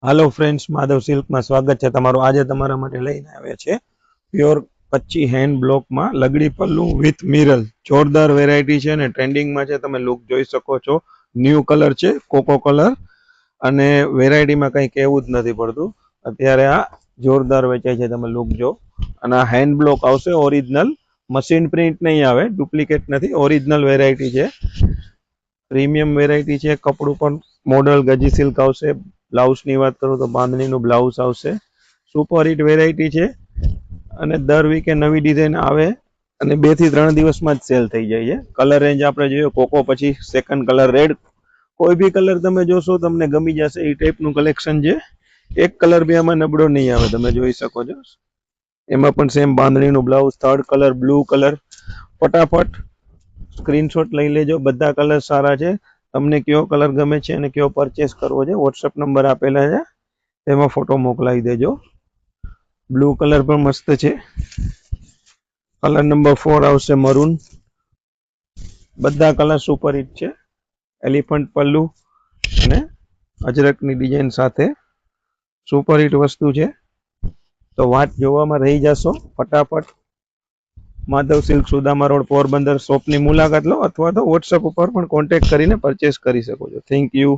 હાલો friends, Madhav સિલ્કમાં સ્વાગત છે તમારું. આજે તમારા માટે લઈને આવ્યા છે પ્યોર કચ્છી હેન્ડ બ્લોકમાં લગડી પલ્લું વિથ મિરર. જોરદાર વેરાયટી છે અને ટ્રેન્ડિંગમાં છે. તમે લુક જોઈ શકો છો. ન્યૂ કલર છે, કોકો કલર, અને વેરાયટીમાં કંઈ કહેવું જ નથી પડતું. અત્યારે આ જોરદાર વેચાય છે, તમે લુક જો. અને આ હેન્ડ બ્લોક આવશે ઓરિજિનલ, મશીન પ્રિન્ટ નહીં આવે, ડુપ્લિકેટ નથી, ઓરિજિનલ વેરાયટી છે. પ્રીમિયમ વેરાયટી છે. કપડું પણ મોડલ ગજી સિલ્ક આવશે. બ્લાઉઝની વાત કરું તો બાંધણીનું બ્લાઉઝ આવશે. સુપર હિટ વેરાયટી છે અને દર વીકે નવી ડિઝાઇન આવે અને 2 થી 3 દિવસમાં જ સેલ થઈ જાય છે. કલર રેન્જ આપણે જોઈએ કોકો, પછી સેકન્ડ કલર રેડ. કોઈ બી કલર તમે જોશો તમને ગમી જશે. એ ટાઈપનું કલેક્શન છે. એક કલર બી આમાં નબળો નહીં આવે, તમે જોઈ શકો છો. એમાં પણ સેમ બાંધણીનું blouse. Third colour blue colour. ફટાફટ સ્ક્રીનશોટ લઈ લેજો. બધા કલર સારા છે. તમને કયો કલર ગમે છે અને કયો પરચેસ કરવો છે, વોટ્સઅપ નંબર આપેલા છે, તેમાં ફોટો મોકલાવી દેજો. બ્લુ કલર પણ મસ્ત છે. કલર નંબર 4 આવશે મરૂન. બધા કલર સુપર હિટ છે. એલિફન્ટ પલ્લુ અને અજરકની ડિઝાઇન સાથે સુપર હિટ વસ્તુ છે. તો વાત જોવામાં રહી જશો. ફટાફટ માધવ સિલ્ક, સુદામા રોડ, પોરબંદર શોપની મુલાકાત લો, અથવા તો વોટ્સઅપ ઉપર પણ કોન્ટેક્ટ કરીને પરચેસ કરી શકો છો. Thank you.